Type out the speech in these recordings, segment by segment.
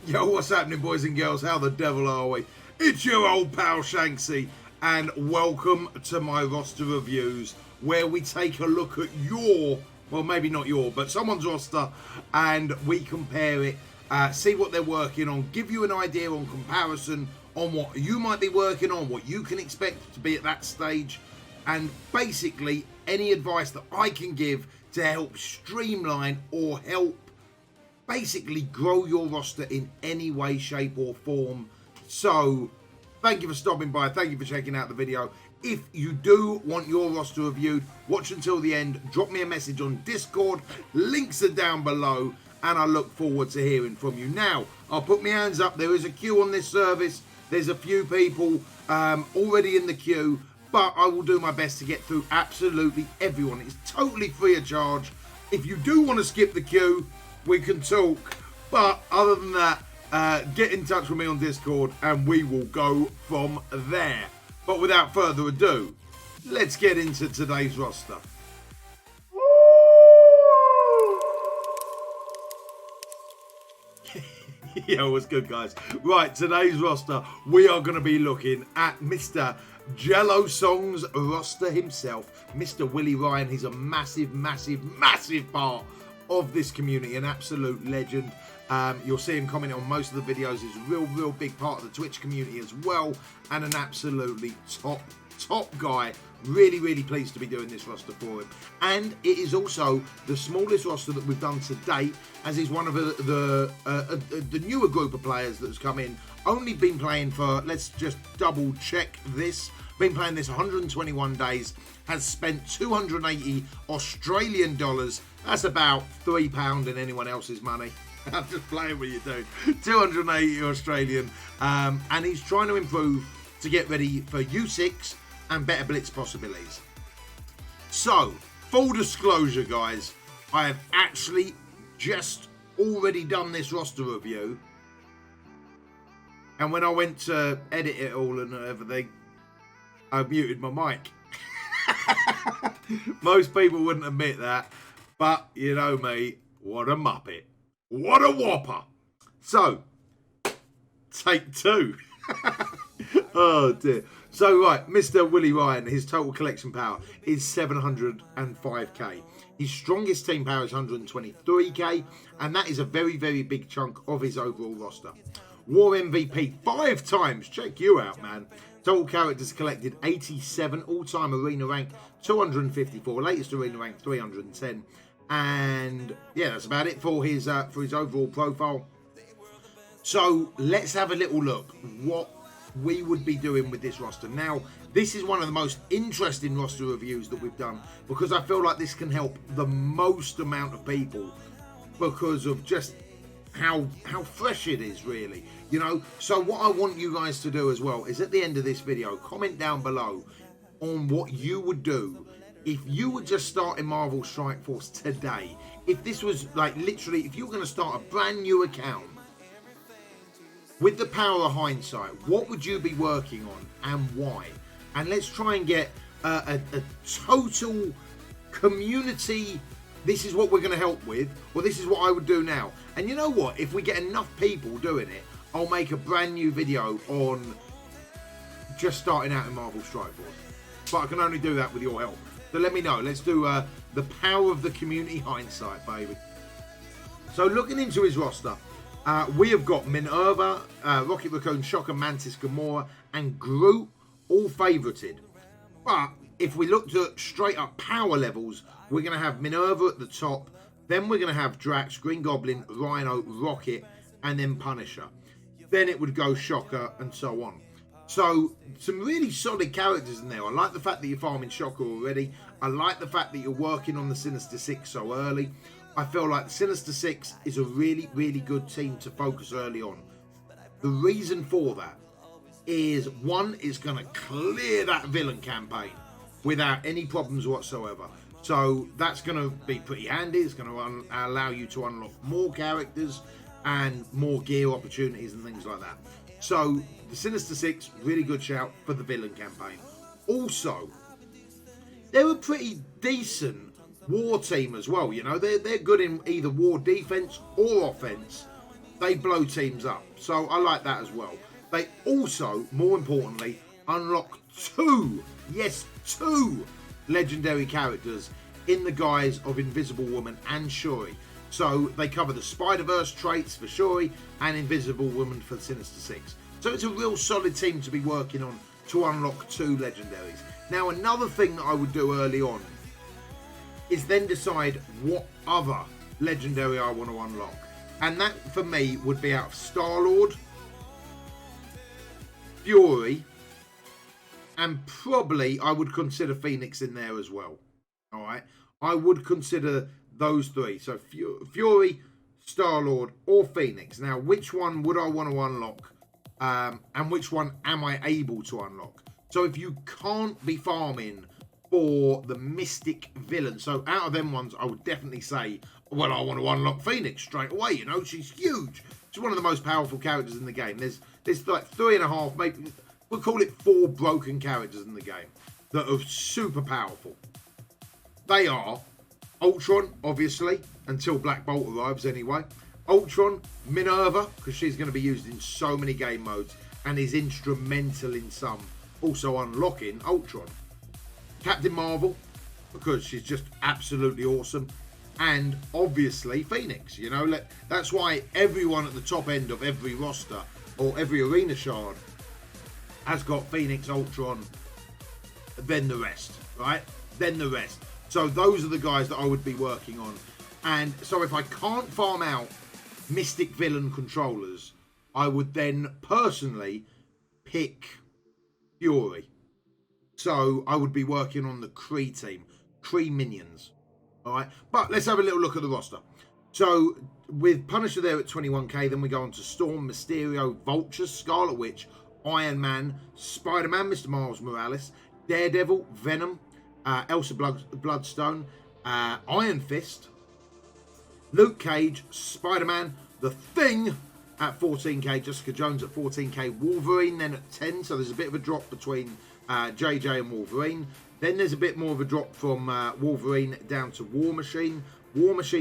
Yo, what's happening, boys and girls? How the devil are we? It's your old pal Shanksy, and welcome to my roster reviews, where we take a look at your, well, maybe not your, but someone's roster, and we compare it, see what they're working on, give you an idea on comparison on what you might be working on, what you can expect to be at that stage, and basically any advice that I can give to help streamline or help basically grow your roster in any way, shape or form. So thank you for stopping by, thank you for checking out the video. If you do want your roster reviewed, watch until the end, drop me a message on Discord, links are down below, and I look forward to hearing from you. Now, I'll put my hands up, there is a queue on this service, there's a few people already in the queue, but I will do my best to get through absolutely everyone. It's totally free of charge. If you do want to skip the queue, we can talk, but other than that, get in touch with me on Discord and we will go from there. But without further ado, let's get into today's roster. Yo, what's good, guys? Right, today's roster, we are going to be looking at Mr. Gelosong's roster himself, Mr. WillyRyan. He's a massive, massive, massive part of this community, an absolute legend. You'll see him commenting on most of the videos. He's a real big part of the Twitch community as well, and an absolutely top guy. Really pleased to be doing this roster for him. And it is also the smallest roster that we've done to date, as he's one of the newer group of players that has come in. Only been playing for, let's just double check this, been playing this 121 days, has spent 280 Australian dollars. That's about £3 in anyone else's money. I'm just playing with you, dude. 280 Australian. And he's trying to improve to get ready for U6 and better blitz possibilities. So, full disclosure, guys, I have actually just already done this roster review. And when I went to edit it all and everything, I muted my mic. Most people wouldn't admit that, but you know me, what a muppet. What a whopper. So, take two. Oh dear. So right, Mr. WillyRyan, his total collection power is 705k. His strongest team power is 123k, and that is a very big chunk of his overall roster. War MVP 5 times, check you out, man. Total characters collected 87, all-time arena rank 254, latest arena rank 310, and yeah, that's about it for his overall profile. So let's have a little look what we would be doing with this roster. Now, this is one of the most interesting roster reviews that we've done, because I feel like this can help the most amount of people because of just how fresh it is, really, you know. So what I want you guys to do as well is at the end of this video, comment down below on what you would do if you were just starting Marvel Strike Force today. If this was like literally, if you were going to start a brand new account with the power of hindsight, what would you be working on and why? And let's try and get a total community. This is what we're going to help with, or this is what I would do now. And you know what? If we get enough people doing it, I'll make a brand new video on just starting out in Marvel Strike Force. But I can only do that with your help. So let me know. Let's do the power of the community hindsight, baby. So looking into his roster, we have got Minerva, Rocket Raccoon, Shocker, Mantis, Gamora, and Groot, all favorited. But if we looked at straight up power levels, we're going to have Minerva at the top, then we're going to have Drax, Green Goblin, Rhino, Rocket, and then Punisher. Then it would go Shocker, and so on. So, some really solid characters in there. I like the fact that you're farming Shocker already. I like the fact that you're working on the Sinister Six so early. I feel like the Sinister Six is a really good team to focus early on. The reason for that is, one, it's going to clear that villain campaign without any problems whatsoever. So that's going to be pretty handy. It's going to allow you to unlock more characters and more gear opportunities and things like that. So the Sinister Six, really good shout for the villain campaign. Also, they're a pretty decent war team as well. You know, they're good in either war defense or offense. they blow teams up. So I like that as well. They also, more importantly, unlock 2, yes, 2 legendary characters in the guise of Invisible Woman and Shuri. So they cover the Spider-Verse traits for Shuri and Invisible Woman for Sinister Six. So it's a real solid team to be working on to unlock 2 legendaries. Now, another thing that I would do early on is then decide what other legendary I want to unlock. And that, for me, would be out of Star-Lord, Fury, and probably I would consider Phoenix in there as well. All right? I would consider those 3. So Fury, Star-Lord, or Phoenix. Now, which one would I want to unlock? And which one am I able to unlock? So if you can't be farming for the Mystic Villain, so out of them ones, I would definitely say, well, I want to unlock Phoenix straight away. You know, she's huge. She's one of the most powerful characters in the game. There's like 3.5, maybe we'll call it 4 broken characters in the game that are super powerful. They are Ultron, obviously, until Black Bolt arrives anyway. Ultron, Minerva, because she's going to be used in so many game modes and is instrumental in some. Also unlocking Ultron. Captain Marvel, because she's just absolutely awesome. And obviously Phoenix, you know, that's why everyone at the top end of every roster or every arena shard has got Phoenix, Ultron, then the rest, right? Then the rest. So those are the guys that I would be working on. And so if I can't farm out Mystic Villain controllers, I would then personally pick Fury. So I would be working on the Kree team, Kree minions. All right, but let's have a little look at the roster. So with Punisher there at 21k, then we go on to Storm, Mysterio, Vulture, Scarlet Witch, Iron Man, Spider-Man, Mr. Miles Morales, Daredevil, Venom, Elsa Bloodstone, Iron Fist, Luke Cage, Spider-Man, The Thing at 14k, Jessica Jones at 14k, Wolverine then at 10, so there's a bit of a drop between JJ and Wolverine. Then there's a bit more of a drop from Wolverine down to War Machine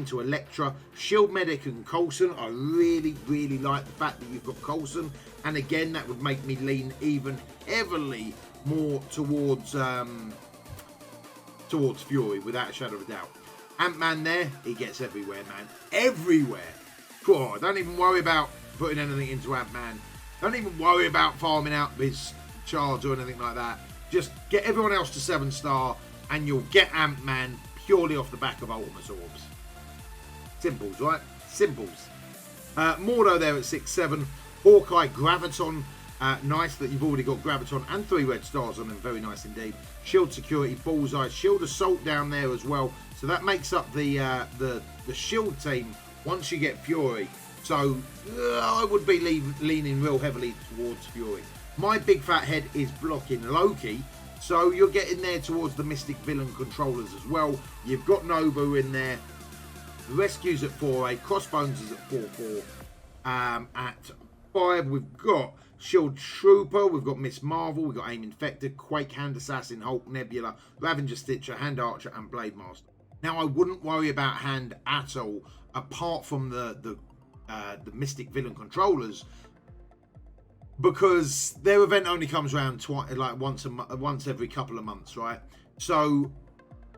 to Elektra, Shield Medic and Coulson. I really, really like the fact that you've got Coulson, and again that would make me lean even heavily more towards Fury, without a shadow of a doubt. Ant-Man there, he gets everywhere, man. Everywhere. God, don't even worry about putting anything into Ant-Man. Don't even worry about farming out his charge or anything like that. Just get everyone else to 7-star and you'll get Ant-Man purely off the back of Ultimus Orbs. Simples, right? Simples. Mordo there at 6-7. Hawkeye, Graviton. Nice that you've already got Graviton and 3 red stars on him. Very nice indeed. Shield Security, Bullseye, Shield Assault down there as well. So that makes up the Shield team once you get Fury. So I would be leaning real heavily towards Fury. My big fat head is blocking Loki. So you're getting there towards the Mystic Villain controllers as well. You've got Nobu in there. Rescue's at 4-8. Crossbones is at 4-4. At 5, we've got Shield Trooper. We've got Miss Marvel. We've got Aim Infector, Quake, Hand Assassin, Hulk, Nebula, Ravager Stitcher, Hand Archer, and Blade Master. Now, I wouldn't worry about Hand at all, apart from the Mystic Villain controllers, because their event only comes around once every couple of months, right? So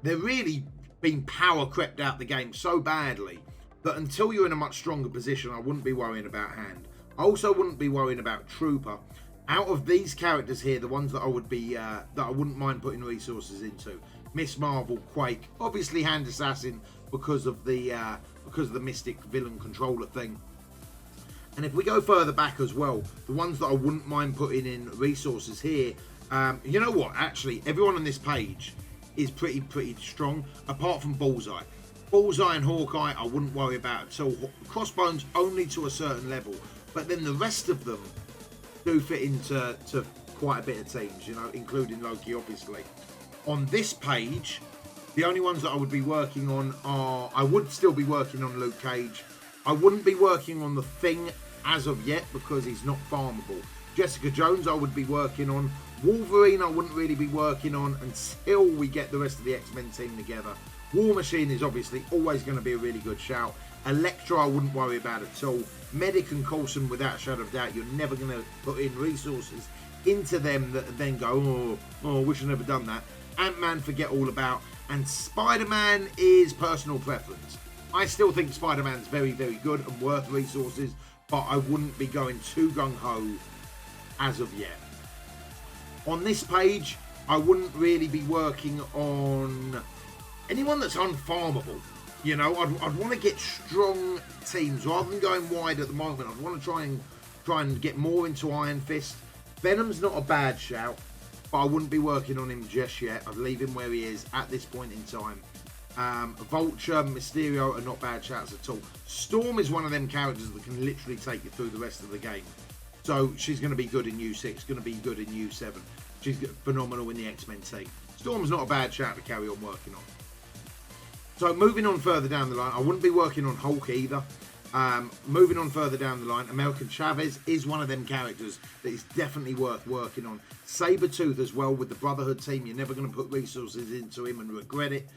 they're really been power crept out the game so badly that until you're in a much stronger position, I wouldn't be worrying about Hand. I also wouldn't be worrying about Trooper. Out of these characters here, the ones that I would be that I wouldn't mind putting resources into: Miss Marvel, Quake, obviously Hand Assassin because of the Mystic Villain controller thing. And if we go further back as well, the ones that I wouldn't mind putting in resources here, you know what? Actually, everyone on this page is pretty strong, apart from Bullseye. Bullseye and Hawkeye, I wouldn't worry about at all. Crossbones only to a certain level, but then the rest of them do fit into quite a bit of teams, you know, including Loki, obviously. On this page, the only ones that I would be working on are, I would still be working on Luke Cage. I wouldn't be working on the Thing as of yet because he's not farmable. Jessica Jones I would be working on. Wolverine I wouldn't really be working on until we get the rest of the X-Men team together. War Machine is obviously always going to be a really good shout. Electra, I wouldn't worry about at all. Medic and Coulson, without a shadow of doubt, you're never going to put in resources into them that then go, oh, wish I'd never done that. Ant-Man, forget all about. And Spider-Man is personal preference. I still think Spider-Man's very, very good and worth resources, but I wouldn't be going too gung-ho as of yet. On this page, I wouldn't really be working on anyone that's unfarmable. You know, I'd want to get strong teams rather than going wide at the moment. I'd want to try and get more into Iron Fist. Venom's not a bad shout, but I wouldn't be working on him just yet. I'd leave him where he is at this point in time. Vulture, Mysterio are not bad shouts at all. Storm is one of them characters that can literally take you through the rest of the game. So she's going to be good in U6, going to be good in U7. She's phenomenal in the X-Men team. Storm's not a bad shout to carry on working on. So moving on further down the line, I wouldn't be working on Hulk either. Moving on further down the line, American Chavez is one of them characters that is definitely worth working on. Sabretooth as well with the Brotherhood team. You're never going to put resources into him and regret it.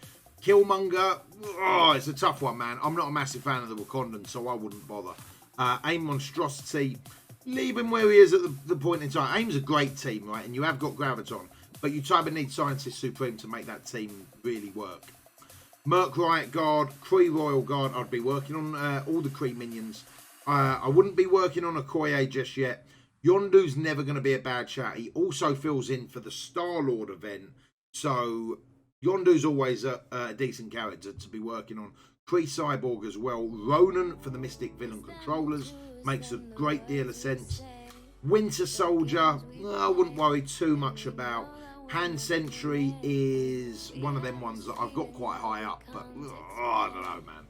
Killmonger, oh, it's a tough one, man. I'm not a massive fan of the Wakandans, so I wouldn't bother. AIM Monstrosity, leave him where he is at the point in time. AIM's a great team, right? And you have got Graviton, but you type of need Scientist Supreme to make that team really work. Merc Riot Guard, Kree Royal Guard, I'd be working on all the Kree minions. I wouldn't be working on Okoye just yet. Yondu's never going to be a bad shout. He also fills in for the Star-Lord event. So Yondu's always a decent character to be working on. Kree Cyborg as well. Ronan for the Mystic Villain Controllers. Makes a great deal of sense. Winter Soldier, I wouldn't worry too much about. Hand Sentry is one of them ones that I've got quite high up, but I don't know, man.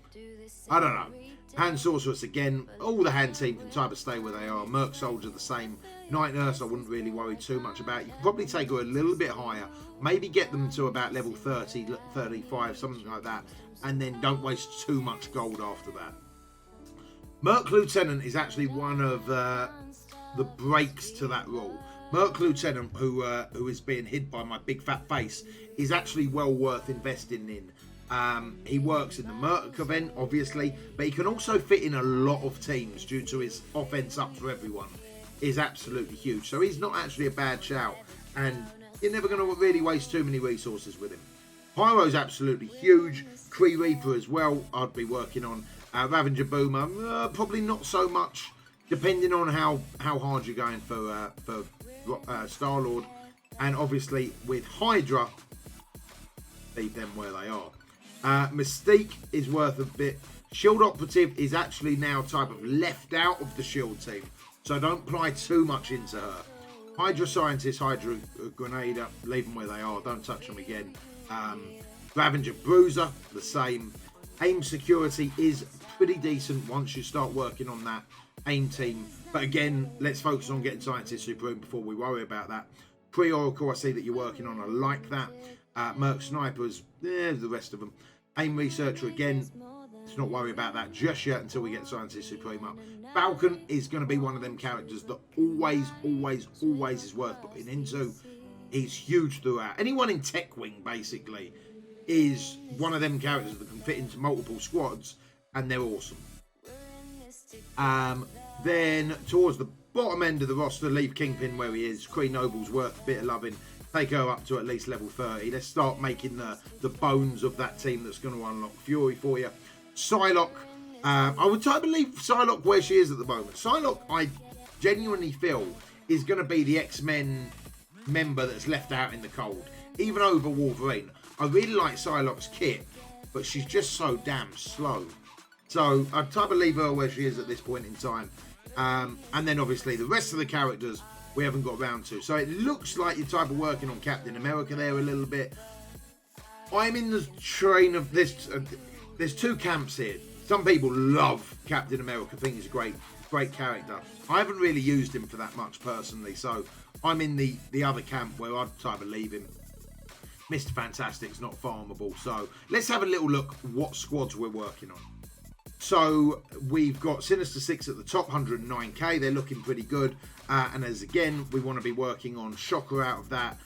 I don't know. Hand Sorceress again, all the hand team can type of stay where they are. Merc Soldier the same. Night Nurse I wouldn't really worry too much about. You can probably take her a little bit higher, maybe get them to about level 30, 35, something like that, and then don't waste too much gold after that. Merc Lieutenant is actually one of the breaks to that rule. Merc Lieutenant, who is being hid by my big fat face, is actually well worth investing in. He works in the Merc event, obviously, but he can also fit in a lot of teams due to his offense up for everyone is absolutely huge. So he's not actually a bad shout, and you're never going to really waste too many resources with him. Pyro's absolutely huge. Kree Reaper as well, I'd be working on. Ravager Boomer, probably not so much, depending on how hard you're going for Star-Lord. And obviously with Hydra, leave them where they are. Mystique is worth a bit. Shield Operative is actually now type of left out of the Shield team, so don't apply too much into her. Hydra Scientist, Hydra Grenadier, leave them where they are, don't touch them again. Ravager Bruiser, the same. AIM Security is pretty decent once you start working on that AIM team, but again, let's focus on getting Scientist Supreme before we worry about that. Pre-Oracle, I see that you're working on, I like that. Merc Snipers, the rest of them. AIM Researcher again, let's not worry about that just yet until we get Scientist Supreme up. Falcon is going to be one of them characters that always is worth putting into. He's huge throughout. Anyone in Tech Wing, basically, is one of them characters that can fit into multiple squads, and they're awesome. Then towards the bottom end of the roster, leave Kingpin where he is. Kree Noble's worth a bit of loving. Take her up to at least level 30. Let's start making the bones of that team that's going to unlock Fury for you. Psylocke, I would type and leave Psylocke where she is at the moment. Psylocke, I genuinely feel, is going to be the X-Men member that's left out in the cold, even over Wolverine. I really like Psylocke's kit, but she's just so damn slow. So I'd type of leave her where she is at this point in time. And then obviously the rest of the characters we haven't got round to. So it looks like you're type of working on Captain America there a little bit. I'm in the train of this. There's two camps here. Some people love Captain America, think he's a great character. I haven't really used him for that much personally, so I'm in the other camp where I'd type of leave him. Mr. Fantastic's not farmable, so let's have a little look what squads we're working on. So we've got Sinister Six at the top, 109k. They're looking pretty good. And as again, we want to be working on Shocker out of that.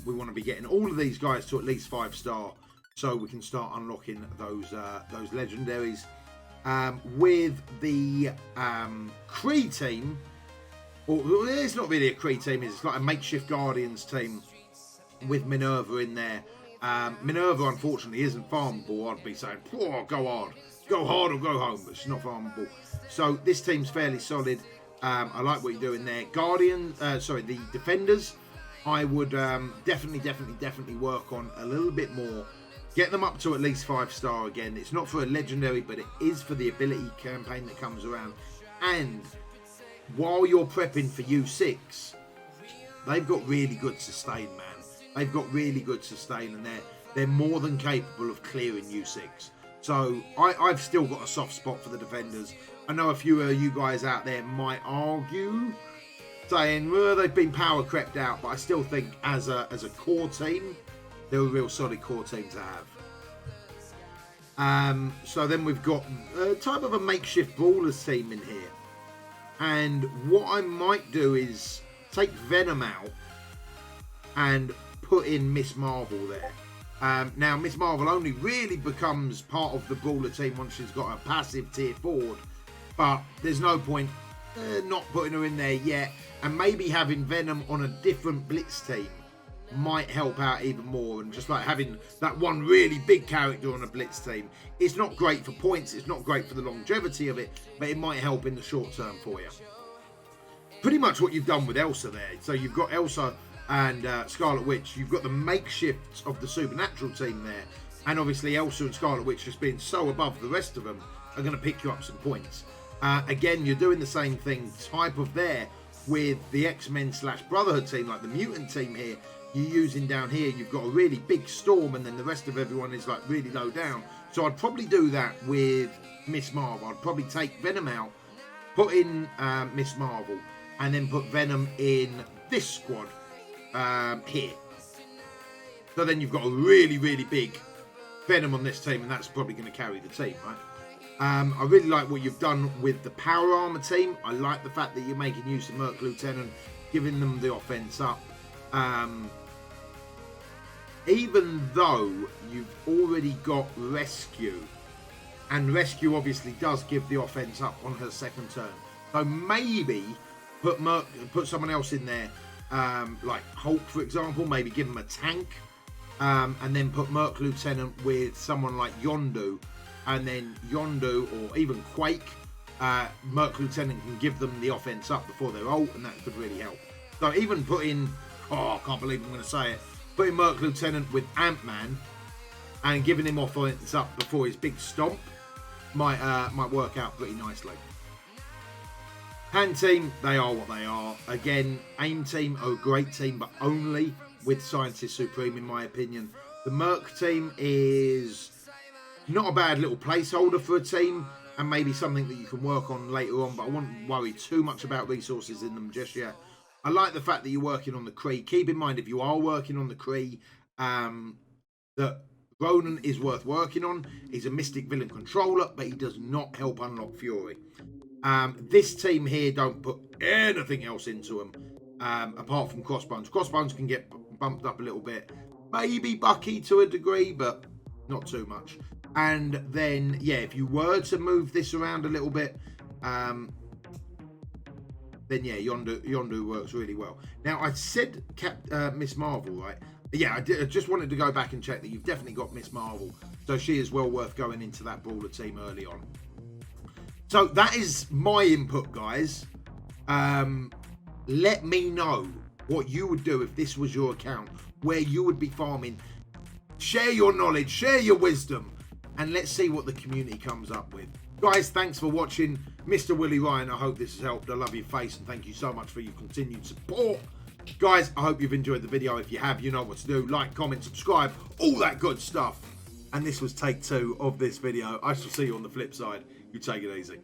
We want to be getting all of these guys to at least 5-star, so we can start unlocking those legendaries. With the Kree team, or it's not really a Kree team, it's like a makeshift Guardians team with Minerva in there. Minerva, unfortunately, isn't farmable. I'd be saying, oh, go hard or go home, but she's not farmable. So this team's fairly solid. I like what you're doing there. The Defenders, I would definitely work on a little bit more. Get them up to at least 5-star again. It's not for a legendary, but it is for the ability campaign that comes around. And while you're prepping for U6, they've got really good sustain, man. They've got really good sustain, and they're more than capable of clearing U6. So I've still got a soft spot for the Defenders. I know a few of you guys out there might argue, saying, well, they've been power crept out, but I still think as a core team, they're a real solid core team to have. So then we've got a type of a makeshift Brawlers team in here. And what I might do is take Venom out and put in Miss Marvel there. Now, Miss Marvel only really becomes part of the Brawler team once she's got a passive tier forward. But there's no point not putting her in there yet. And maybe having Venom on a different Blitz team might help out even more. And just like having that one really big character on a Blitz team, it's not great for points, it's not great for the longevity of it, but it might help in the short term for you. Pretty much what you've done with Elsa there. So you've got Elsa and Scarlet Witch. You've got the makeshifts of the Supernatural team there, and obviously Elsa and Scarlet Witch, just being so above the rest of them, are going to pick you up some points. Again, you're doing the same thing type of there with the X-Men / Brotherhood team, like the Mutant team here. You're using down here, you've got a really big Storm, and then the rest of everyone is like really low down. So I'd probably do that with Miss Marvel. I'd probably take Venom out, put in Miss Marvel, and then put Venom in this squad here. So then you've got a really big Venom on this team, and that's probably going to carry the team, right? I really like what you've done with the Power Armor team. I like the fact that you're making use of Merc Lieutenant, giving them the offense up. Even though you've already got Rescue, and Rescue obviously does give the offense up on her second turn. So maybe put someone else in there, like Hulk, for example. Maybe give him a tank, and then put Merc Lieutenant with someone like Yondu, and then Yondu or even Quake. Merc Lieutenant can give them the offense up before they're ult, and that could really help. So even put in, I can't believe I'm going to say it, putting Merc Lieutenant with Ant-Man and giving him offense up before his big stomp might work out pretty nicely. Hand team, they are what they are. Again, AIM team are a great team, but only with Scientist Supreme, in my opinion. The Merc team is not a bad little placeholder for a team, and maybe something that you can work on later on, but I wouldn't worry too much about resources in them just yet. I like the fact that you're working on the Kree. Keep in mind, if you are working on the Kree, that Ronan is worth working on. He's a Mystic Villain Controller, but he does not help unlock Fury. This team here don't put anything else into them, apart from Crossbones. Crossbones can get bumped up a little bit. Maybe Bucky to a degree, but not too much. And then, yeah, if you were to move this around a little bit, then yeah, Yondu works really well. Now, I said Miss Marvel, right? Yeah, I just wanted to go back and check that you've definitely got Miss Marvel. So she is well worth going into that Brawler team early on. So that is my input, guys. Let me know what you would do if this was your account, where you would be farming. Share your knowledge, share your wisdom, and let's see what the community comes up with. Guys, thanks for watching. Mr. WillyRyan, I hope this has helped. I love your face, and thank you so much for your continued support. Guys, I hope you've enjoyed the video. If you have, you know what to do. Like, comment, subscribe, all that good stuff. And this was take 2 of this video. I shall see you on the flip side. You take it easy.